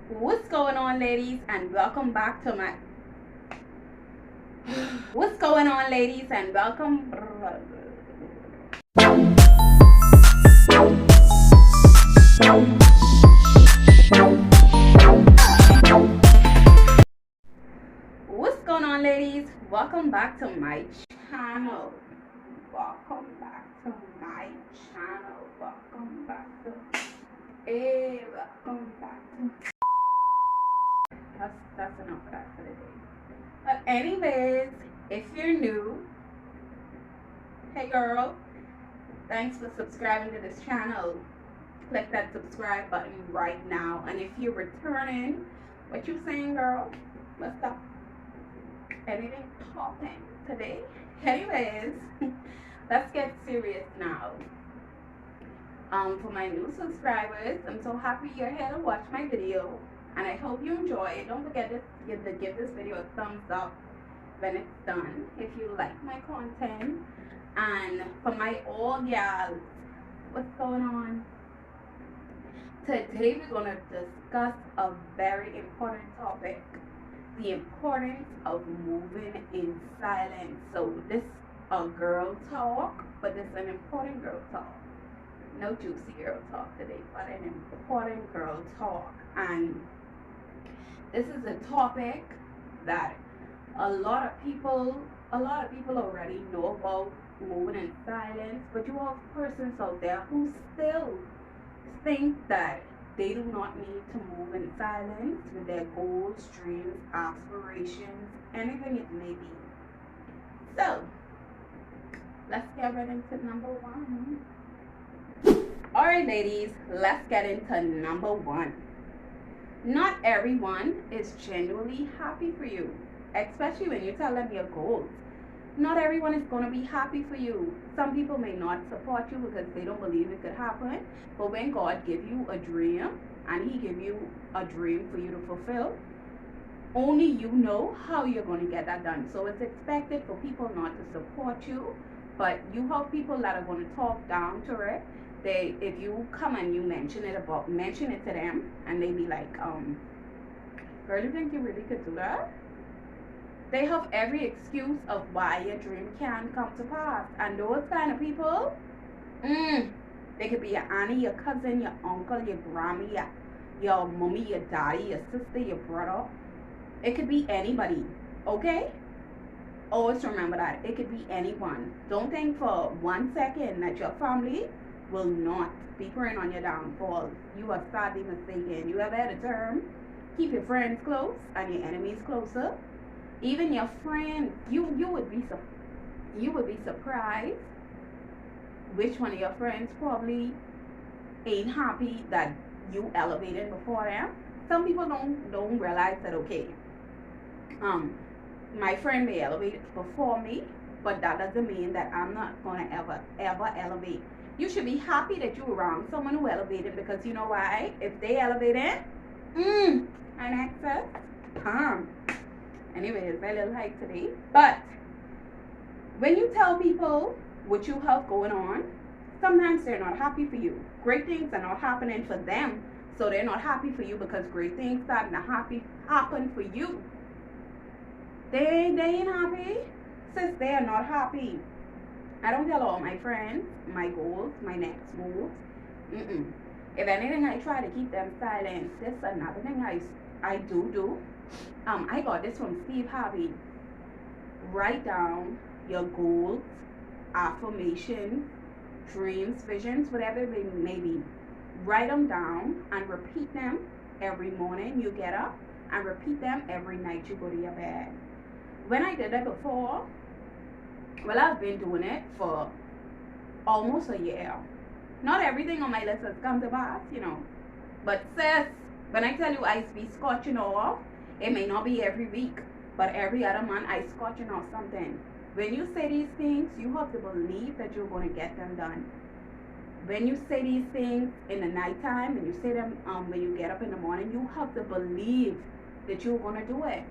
What's going on, ladies, and welcome back to my what's going on, ladies, and welcome what's going on, ladies, welcome back to my channel. Welcome back to my channel. Welcome back to welcome back to that's enough of that for the day. But anyways, if you're new, hey girl, thanks for subscribing to this channel. Click that subscribe button right now. And if you're returning, what you saying, girl? What's up? Anything popping today? Anyways, let's get serious now. For my new subscribers, I'm so happy you're here to watch my video, and I hope you enjoy it. Don't forget to give this video a thumbs up when it's done if you like my content. And for my all gals, what's going on? Today we're going to discuss a very important topic, the importance of moving in silence. So this a girl talk, but this is an important girl talk. No juicy girl talk today, but an important girl talk. And this is a topic that a lot of people already know about, moving in silence, but you have persons out there who still think that they do not need to move in silence with their goals, dreams, aspirations, anything it may be. So let's get right into number one. Alright, ladies, let's get into number one. Not everyone is genuinely happy for you, especially when you tell them your goals. Not everyone is going to be happy for you. Some people may not support you because they don't believe it could happen. But when God gives you a dream, and He gives you a dream for you to fulfill, only you know how you're going to get that done. So it's expected for people not to support you, but you have people that are going to talk down to it. If you come and you mention it to them, and they be like, girl, you think you really could do that? They have every excuse of why your dream can't come to pass. And those kind of people, they could be your auntie, your cousin, your uncle, your grandma, your mommy, your daddy, your sister, your brother. It could be anybody, okay? Always remember that. It could be anyone. Don't think for 1 second that your family will not be praying on your downfall. You are sadly mistaken. You ever had a term, keep your friends close and your enemies closer. Even your friend, you would be surprised which one of your friends probably ain't happy that you elevated before them. Some people don't realize that, okay, my friend may elevate before me, but that doesn't mean that I'm not gonna ever elevate. You should be happy that you're around someone who elevated, because you know why? If they elevated, and access, anyways, my little hype today. But when you tell people what you have going on, sometimes they're not happy for you. Great things are not happening for them, so they're not happy for you because great things starting to happen for you. They ain't happy. Since they are not happy, I don't tell all my friends my goals, my next moves. If anything, I try to keep them silent. This is another thing I do. I got this from Steve Harvey. Write down your goals, affirmations, dreams, visions, whatever they may be. Write them down and repeat them every morning you get up, and repeat them every night you go to your bed. When I did that before, well, I've been doing it for almost a year. Not everything on my list has come to pass, But sis, when I tell you I be scotching off, it may not be every week, but every other month I scotching off something. When you say these things, you have to believe that you're going to get them done. When you say these things in the nighttime, and you say them when you get up in the morning, you have to believe that you're going to do it.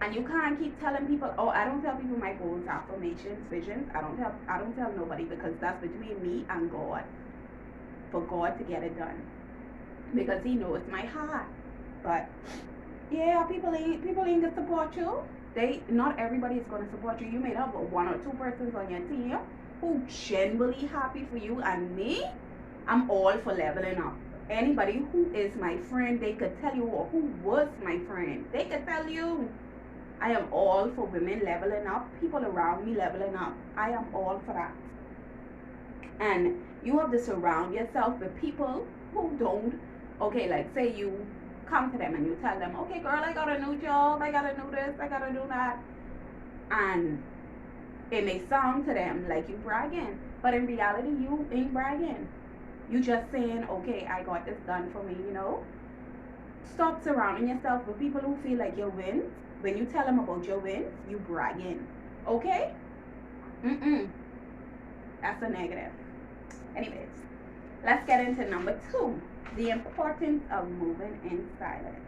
And you can't keep telling people, oh, I don't tell people my goals, affirmations, visions. I don't tell nobody, because that's between me and God, for God to get it done. Because He knows my heart. But yeah, people ain't gonna support you. Not everybody is gonna support you. You may have one or two persons on your team who genuinely happy for you, and me, I'm all for leveling up. Anybody who is my friend, they could tell you, or who was my friend, they could tell you. I am all for women leveling up, people around me leveling up. I am all for that. And you have to surround yourself with people who don't, okay, like say you come to them and you tell them, okay girl, I got a new job, I gotta do this, I gotta do that. And it may sound to them like you bragging, but in reality you ain't bragging. You just saying, okay, I got this done for me, you know. Stop surrounding yourself with people who feel like your wins. When you tell them about your wins, you bragging. Okay? That's a negative. Anyways, let's get into number 2. The importance of moving in silence.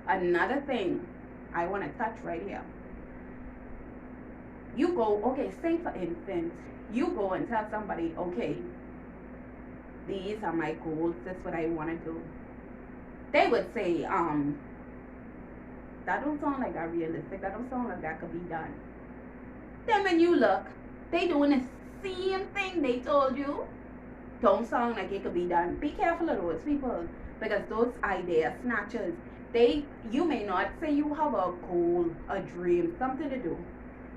Another thing I want to touch right here. You go, okay, say for instance, you go and tell somebody, okay, these are my goals, this is what I want to do. They would say, that don't sound like that realistic, that don't sound like that could be done. Then when you look, they doing the same thing they told you. Don't sound like it could be done. Be careful of those people, because those idea snatchers, you may not say you have a goal, a dream, something to do.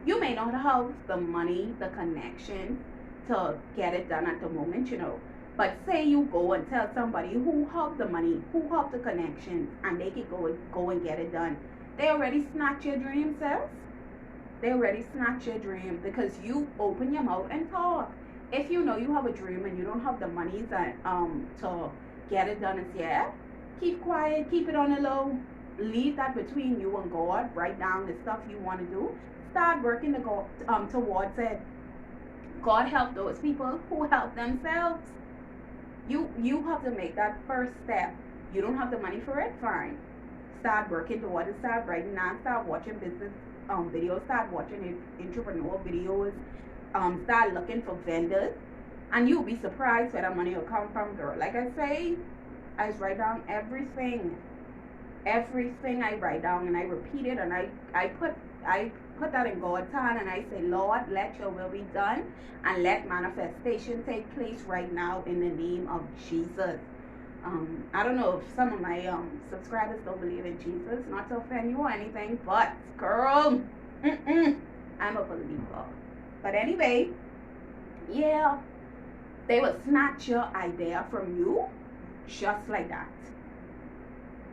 You may not have the money, the connection to get it done at the moment, you know. But say you go and tell somebody who have the money, who have the connection, and they can go and get it done. They already snatch your dream, sis. They already snatch your dream because you open your mouth and talk. If you know you have a dream and you don't have the money to get it done as yet, keep quiet, keep it on the low. Leave that between you and God. Write down the stuff you want to do. Start working to go towards it. God help those people who help themselves. You have to make that first step. You don't have the money for it, fine. Start working towards it. Start writing down. Start watching business videos. Start watching entrepreneur videos. Start looking for vendors, and you'll be surprised where the money will come from, girl. Like I say, I write down everything I write down, and I repeat it, and I put that in God's hand, and I say, Lord, let your will be done, and let manifestation take place right now in the name of Jesus. I don't know if some of my subscribers don't believe in Jesus, not to offend you or anything, but girl, I'm a believer. But anyway, yeah, they will snatch your idea from you just like that.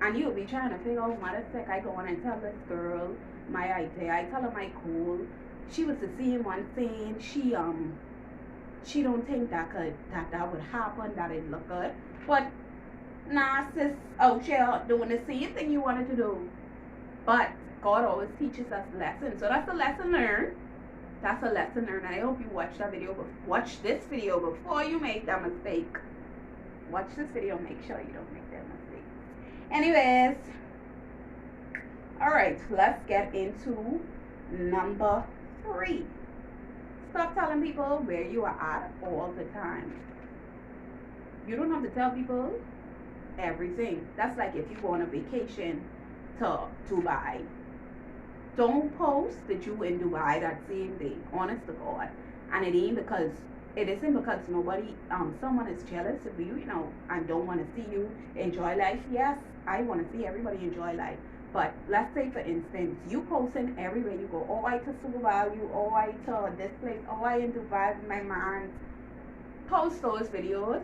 And you'll be trying to figure out, mother sick, I go on and tell this girl my idea. I tell her my goal. She was the same one saying she don't think that would happen, that it look good. But nah, sis out here doing the same thing you wanted to do. But God always teaches us lessons. So that's a lesson learned. That's a lesson learned. And I hope you watch this video before you make that mistake. Watch this video, make sure you don't make that mistake. Anyways, alright, let's get into number 3. Stop telling people where you are at all the time. You don't have to tell people everything. That's like if you go on a vacation to Dubai. Don't post that you in Dubai that same day, honest to God. And it isn't because nobody, someone is jealous of you, you know, and don't want to see you enjoy life. Yes, I want to see everybody enjoy life. But let's say, for instance, you posting everywhere you go. Oh, I to Super Value. Oh, I to this place. Oh, I in Dubai with my man. Post those videos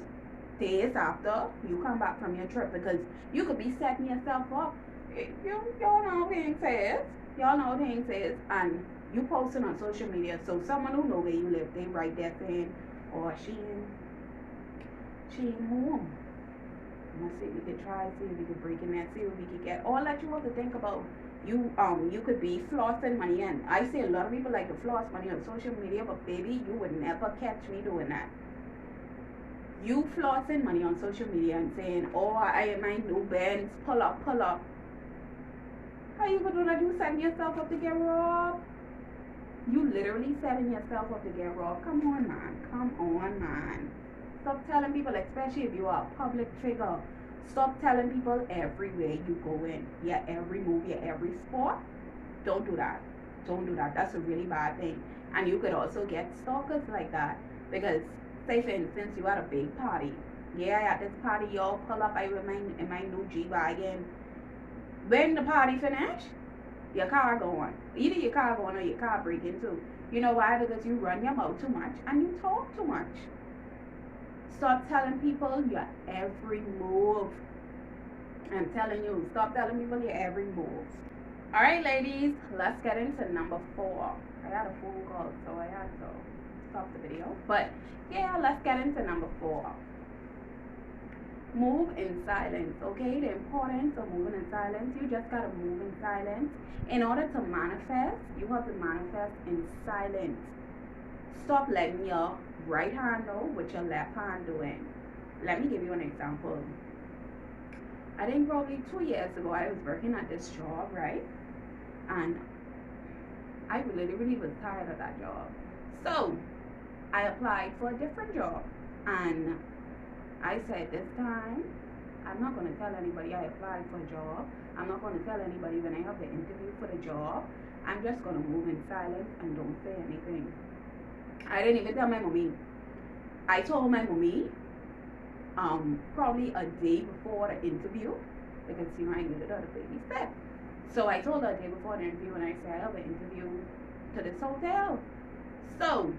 days after you come back from your trip, because you could be setting yourself up. Y'all know what things is. Y'all know what things is. And you posting on social media, so someone who know where you live, they right there saying, oh, she in home. Let's see if we could try, see if we could break in there, see what we could get. All that you have to think about. You could be flossing money, and I see a lot of people like to floss money on social media, but baby, you would never catch me doing that. You flossing money on social media and saying, oh, I am my new Benz, pull up. How you gonna do that? You setting yourself up to get robbed? You literally setting yourself up to get robbed. Come on, man. Stop telling people, especially if you are a public figure. Stop telling people everywhere you go in, your every move, your every sport. Don't do that. Don't do that. That's a really bad thing. And you could also get stalkers like that. Because, say for instance, you at a big party. Yeah, at this party, y'all pull up in my new G-Wagon. When the party finish, your car going. Either your car going or your car breaking too. You know why? Because you run your mouth too much and you talk too much. Stop telling people your every move. I'm telling you, stop telling people your every move. Alright, ladies, let's get into number 4. I had a phone call, so I had to stop the video. But yeah, let's get into number 4. Move in silence, okay? The importance of moving in silence. You just gotta move in silence. In order to manifest, you have to manifest in silence. Stop letting your right hand know what your left hand doing. Let me give you an example. I think probably 2 years ago, I was working at this job, right? And I literally was tired of that job. So I applied for a different job. And I said, this time, I'm not going to tell anybody I applied for a job. I'm not going to tell anybody when I have the interview for the job. I'm just going to move in silence and don't say anything. I didn't even tell my mommy. I told my mommy probably a day before the interview, because you know I needed her to babysit. So I told her a day before the interview, and I said I have an interview to this hotel. So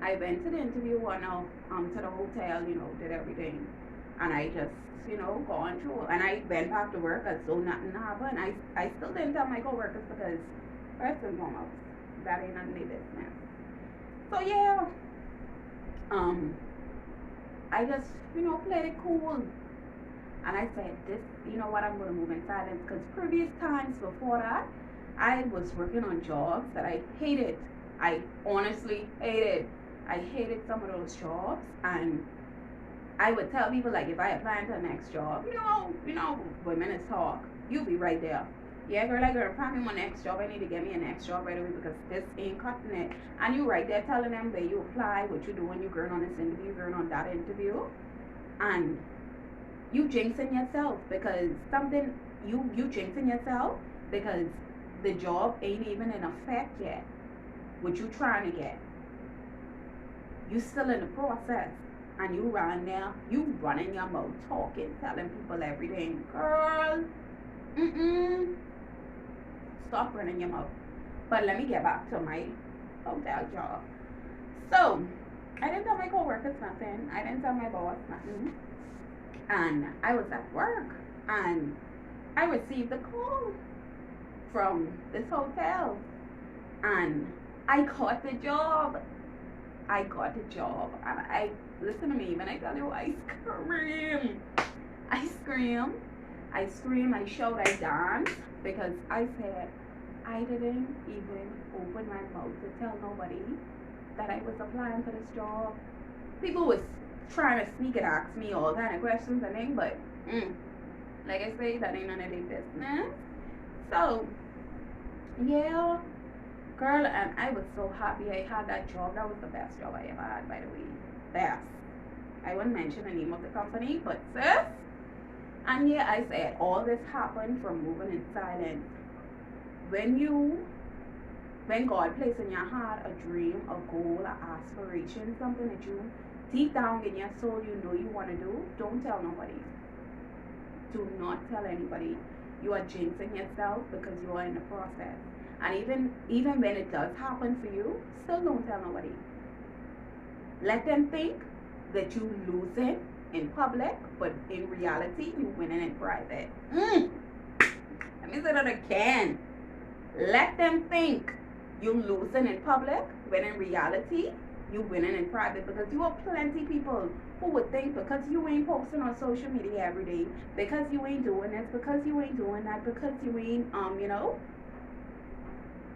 I went to the interview, to the hotel, you know, did everything, and I just, you know, gone through, and I went back to work as though nothing happened. I still didn't tell my coworkers because first and foremost, that ain't none of their business. So yeah, I just, you know, played it cool. And I said, this, you know what, I'm going to move in silence. Because previous times before that, I was working on jobs that I hated. I honestly hated. I hated some of those jobs. And I would tell people, like, if I apply to the next job, you know, women is talk. You'll be right there. Yeah, girl, like, girl, find me my next job. I need to get me a next job right away because this ain't cutting it. And you right there telling them where you apply, what you doing, you going on this interview, going on that interview. And you jinxing yourself because something, you jinxing yourself because the job ain't even in effect yet. What you trying to get. You still in the process. And you run there, you running your mouth, talking, telling people everything. Girl, stop running your mouth. But let me get back to my hotel job. So, I didn't tell my coworkers nothing. I didn't tell my boss nothing. And I was at work. And I received a call from this hotel. And I got the job. I got the job. And listen to me, when I tell you, I scream. I scream, I shout, I dance. Because I said, I didn't even open my mouth to tell nobody that I was applying for this job. People was trying to sneak and ask me all kind of questions and things, but like I say, that ain't none of their business. So, yeah, girl, and I was so happy I had that job. That was the best job I ever had, by the way. Best. I won't mention the name of the company, but sis. And yeah, I said all this happened from moving in silence. When God placed in your heart a dream, a goal, an aspiration, something that you deep down in your soul you know you want to do, don't tell nobody. Do not tell anybody. You are jinxing yourself because you are in the process. And even when it does happen for you, still don't tell nobody. Let them think that you losing in public, but in reality you winning in private. Let me say that again. Let them think you losing in public, when in reality you winning in private. Because you have plenty people who would think because you ain't posting on social media every day, because you ain't doing this, because you ain't doing that, because you ain't you know,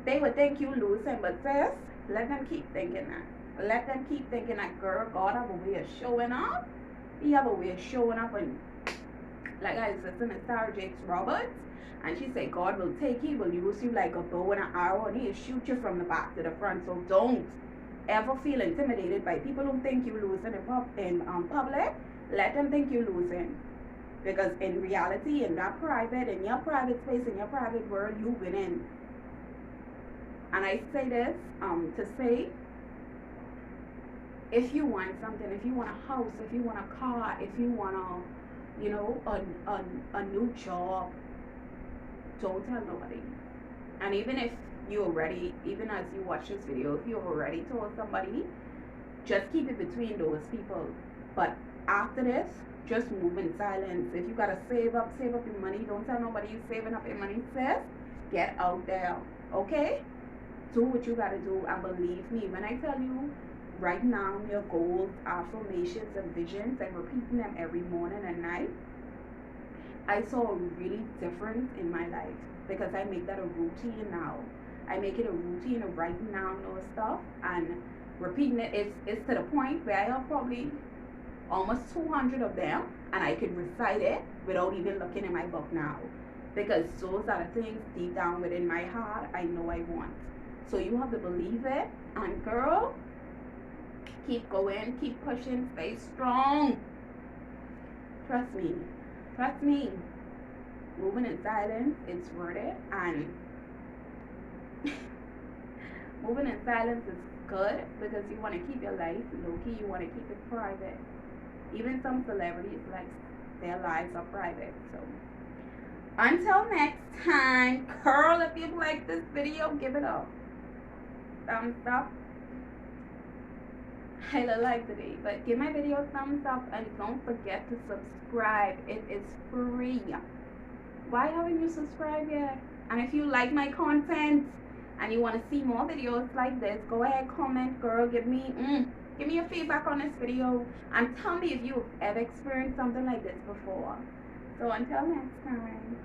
they would think you losing. But sis, let them keep thinking that. Let them keep thinking that, girl, God have a way of showing up. He have a way of showing up. And like I was listening to Sarah Jakes Roberts, and she said God will take you, will use you like a bow and an arrow, and he'll shoot you from the back to the front. So don't ever feel intimidated by people who think you losing in public. Let them think you losing. Because in reality, in your private space, in your private world, you winning. And I say this to say, if you want something, if you want a house, if you want a car, if you want a new job, don't tell nobody. And even if you already, even as you watch this video, if you already told somebody, just keep it between those people. But after this, just move in silence. If you gotta save up your money, don't tell nobody you saving up your money, sis. Get out there, okay? Do what you gotta do, and believe me when I tell you, write down your goals, affirmations, and visions, and repeating them every morning and night. I saw a really difference in my life because I make that a routine now. I make it a routine of writing down those stuff and repeating it. It's to the point where I have probably almost 200 of them, and I can recite it without even looking in my book now, because those are the things deep down within my heart I know I want. So you have to believe it, and girl, keep going, keep pushing, stay strong. Trust me, moving in silence, it's worth it. And moving in silence is good because you want to keep your life low-key, you want to keep it private. Even some celebrities, like, their lives are private. So until next time, girl, if you like this video, give it a thumbs up. I look like today, but give my video a thumbs up, and don't forget to subscribe. It is free. Why haven't you subscribed yet? And if you like my content and you want to see more videos like this, go ahead, comment, girl. Give me your feedback on this video, and tell me if you've ever experienced something like this before. So until next time.